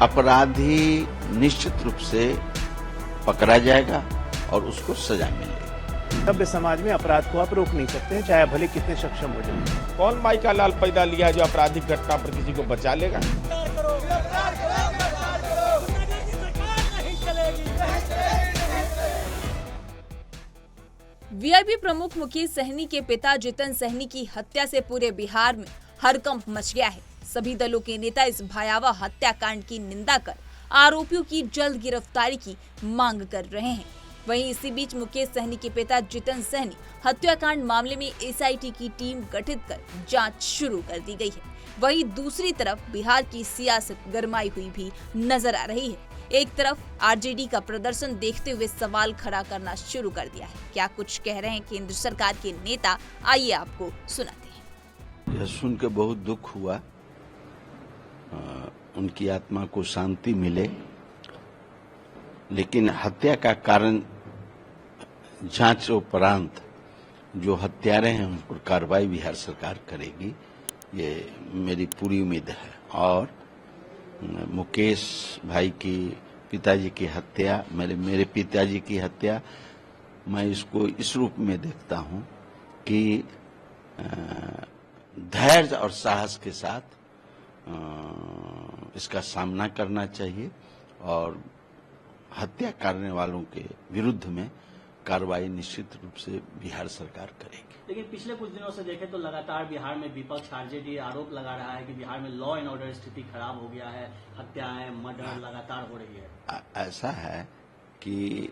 अपराधी निश्चित रूप से पकड़ा जाएगा और उसको सजा मिलेगी। सभ्य समाज में अपराध को आप रोक नहीं सकते हैं, चाहे भले कितने सक्षम हो जाए। कौन माई का लाल पैदा लिया है जो आपराधिक घटना पर किसी को बचा लेगा? वीआईपी प्रमुख मुकेश सहनी के पिता जितन सहनी की हत्या से पूरे बिहार में हड़कंप मच गया है। सभी दलों के नेता इस भयावह हत्याकांड की निंदा कर आरोपियों की जल्द गिरफ्तारी की मांग कर रहे हैं। वहीं इसी बीच मुकेश सहनी के पिता जितन सहनी हत्याकांड मामले में एसआईटी की टीम गठित कर जांच शुरू कर दी गई है। वहीं दूसरी तरफ बिहार की सियासत गरमाई हुई भी नजर आ रही है। एक तरफ आरजेडी का प्रदर्शन देखते हुए सवाल खड़ा करना शुरू कर दिया है। क्या कुछ कह रहे हैं केंद्र सरकार के नेता, आइए आपको सुनाते हैं। यह सुन के बहुत दुख हुआ, उनकी आत्मा को शांति मिले, लेकिन हत्या का कारण जांच उपरांत जो हत्यारे हैं उन पर कार्रवाई बिहार सरकार करेगी, ये मेरी पूरी उम्मीद है। और मुकेश भाई की पिताजी की हत्या, मेरे पिताजी की हत्या, मैं इसको इस रूप में देखता हूं कि धैर्य और साहस के साथ इसका सामना करना चाहिए और हत्या करने वालों के विरुद्ध में कार्रवाई निश्चित रूप से बिहार सरकार करेगी। लेकिन पिछले कुछ दिनों से देखें तो लगातार बिहार में विपक्ष आरजेडी आरोप लगा रहा है कि बिहार में लॉ एंड ऑर्डर स्थिति खराब हो गया है, हत्याएं, मर्डर लगातार हो रही है। ऐसा है कि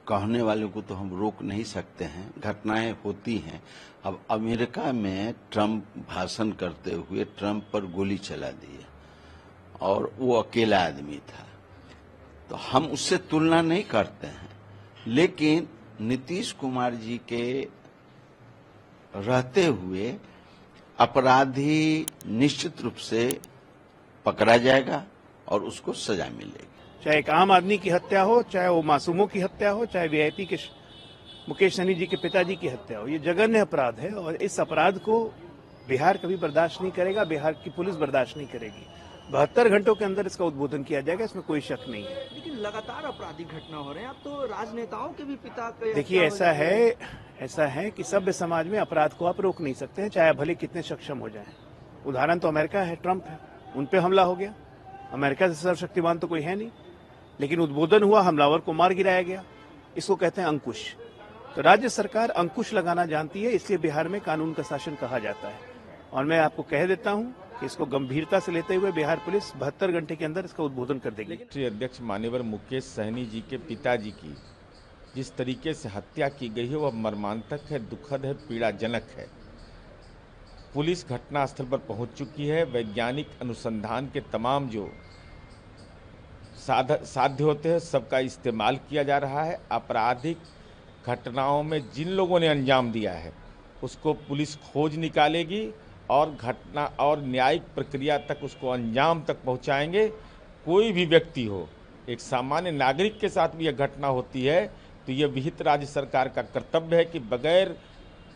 कहने वालों को तो हम रोक नहीं सकते हैं, घटनाएं होती हैं। अब अमेरिका में ट्रंप भाषण करते हुए ट्रंप पर गोली चला दी है और वो अकेला आदमी था, तो हम उससे तुलना नहीं करते हैं। लेकिन नीतीश कुमार जी के रहते हुए अपराधी निश्चित रूप से पकड़ा जाएगा और उसको सजा मिलेगी। चाहे एक आम आदमी की हत्या हो, चाहे वो मासूमों की हत्या हो, चाहे वीआईपी के मुकेश सहनी जी के पिताजी की हत्या हो, ये जघन्य अपराध है और इस अपराध को बिहार कभी बर्दाश्त नहीं करेगा, बिहार की पुलिस बर्दाश्त नहीं करेगी। 72 घंटों के अंदर इसका उद्बोधन किया जाएगा, इसमें कोई शक नहीं है। लेकिन लगातार आपराधिक घटना हो रहे हैं, अब तो राजनेताओं के भी पिता। देखिए, ऐसा है कि सभ्य समाज में अपराध को आप रोक नहीं सकते हैं, चाहे भले कितने सक्षम हो जाएं। उदाहरण तो अमेरिका है, ट्रंप है, उन पे हमला हो गया। अमेरिका से सर्वशक्तिमान तो कोई है नहीं, लेकिन उद्बोधन हुआ, हमलावर को मार गिराया गया। इसको कहते हैं अंकुश। तो राज्य सरकार अंकुश लगाना जानती है, इसलिए बिहार में कानून का शासन कहा जाता है। और मैं आपको कह देता हूं कि इसको गंभीरता से लेते हुए बिहार पुलिस 72 घंटे के अंदर इसका उद्बोधन कर देगी। राष्ट्रीय अध्यक्ष मान्यवर मुकेश सहनी जी के पिताजी की जिस तरीके से हत्या की गई है वह मर्मांतक है, दुखद है, पीड़ाजनक है। पुलिस घटनास्थल पर पहुंच चुकी है। वैज्ञानिक अनुसंधान के तमाम जो साध्य होते हैं सबका इस्तेमाल किया जा रहा है। आपराधिक घटनाओं में जिन लोगों ने अंजाम दिया है उसको पुलिस खोज निकालेगी और घटना और न्यायिक प्रक्रिया तक उसको अंजाम तक पहुंचाएंगे। कोई भी व्यक्ति हो, एक सामान्य नागरिक के साथ भी यह घटना होती है तो यह विहित राज्य सरकार का कर्तव्य है कि बगैर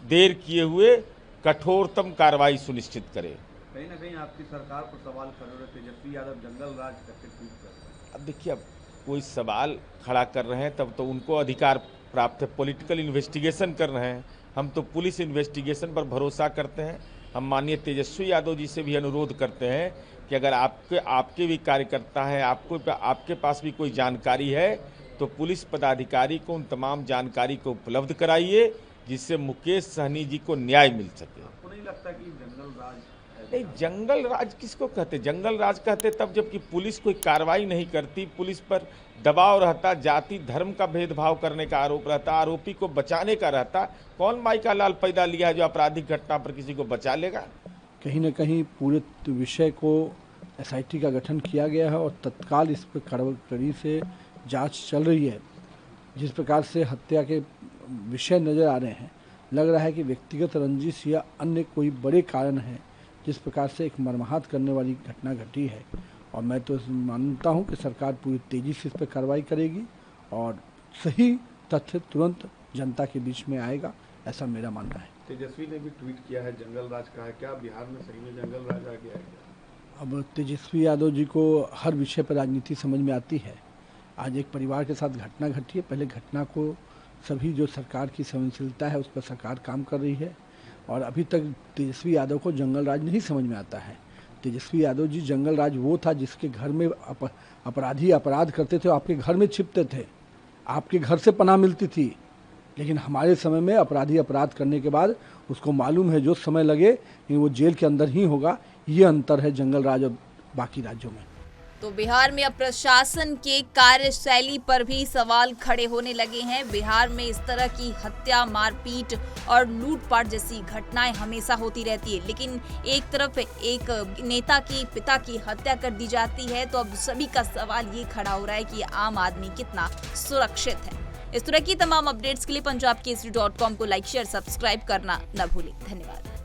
देर किए हुए कठोरतम कार्रवाई सुनिश्चित करे। कहीं ना कहीं आपकी सरकार पर सवाल खड़े रहे, तेजस्वी यादव जंगल राज करके ट्वीट कर रहे हैं। अब देखिए, अब कोई सवाल खड़ा कर रहे हैं तब तो उनको अधिकार प्राप्त है, पॉलिटिकल इन्वेस्टिगेशन कर रहे हैं। हम तो पुलिस इन्वेस्टिगेशन पर भरोसा करते हैं। हम माननीय तेजस्वी यादव जी से भी अनुरोध करते हैं कि अगर आपके भी कार्यकर्ता हैं, आपके पास भी कोई जानकारी है तो पुलिस पदाधिकारी को उन तमाम जानकारी को उपलब्ध कराइए जिससे मुकेश सहनी जी को न्याय मिल सके। आपको नहीं लगता कि जंगल राज? नहीं, जंगल राज किसको कहते? जंगल राज कहते तब जबकि पुलिस कोई कार्रवाई नहीं करती, पुलिस पर दबाव रहता, जाति धर्म का भेदभाव करने का आरोप रहता, आरोपी को बचाने का रहता। कौन माई का लाल पैदा लिया है जो आपराधिक घटना पर किसी को बचा लेगा? कहीं न कहीं पूरे विषय को एसआईटी का गठन किया गया है और तत्काल इस पर कड़ाई से जांच चल रही है। जिस प्रकार से हत्या के विषय नज़र आ रहे हैं, लग रहा है कि व्यक्तिगत रंजिश या अन्य कोई बड़े कारण हैं जिस प्रकार से एक मर्माहत करने वाली घटना घटी है। और मैं तो मानता हूं कि सरकार पूरी तेज़ी से इस पर कार्रवाई करेगी और सही तथ्य तुरंत जनता के बीच में आएगा, ऐसा मेरा मानना है। तेजस्वी ने भी ट्वीट किया है, जंगल राज का है। क्या बिहार में सही में जंगल राज आ गया है? अब तेजस्वी यादव जी को हर विषय पर राजनीति समझ में आती है। आज एक परिवार के साथ घटना घटी है, पहले घटना को सभी जो सरकार की संवेदनशीलता है उस पर सरकार काम कर रही है और अभी तक तेजस्वी यादव को जंगल राज नहीं समझ में आता है। तेजस्वी यादव जी जंगल राज वो था जिसके घर में अपराधी अपराध करते थे, आपके घर में छिपते थे, आपके घर से पनाह मिलती थी। लेकिन हमारे समय में अपराधी अपराध करने के बाद उसको मालूम है जो समय लगे लेकिन वो जेल के अंदर ही होगा। ये अंतर है जंगल राज और बाकी राज्यों में। तो बिहार में अब प्रशासन के कार्यशैली पर भी सवाल खड़े होने लगे हैं। बिहार में इस तरह की हत्या, मारपीट और लूटपाट जैसी घटनाएं हमेशा होती रहती है, लेकिन एक तरफ एक नेता की पिता की हत्या कर दी जाती है तो अब सभी का सवाल ये खड़ा हो रहा है कि आम आदमी कितना सुरक्षित है। इस तरह की तमाम अपडेट्स के लिए पंजाब केसरी.com को लाइक, शेयर, सब्सक्राइब करना न भूलें। धन्यवाद।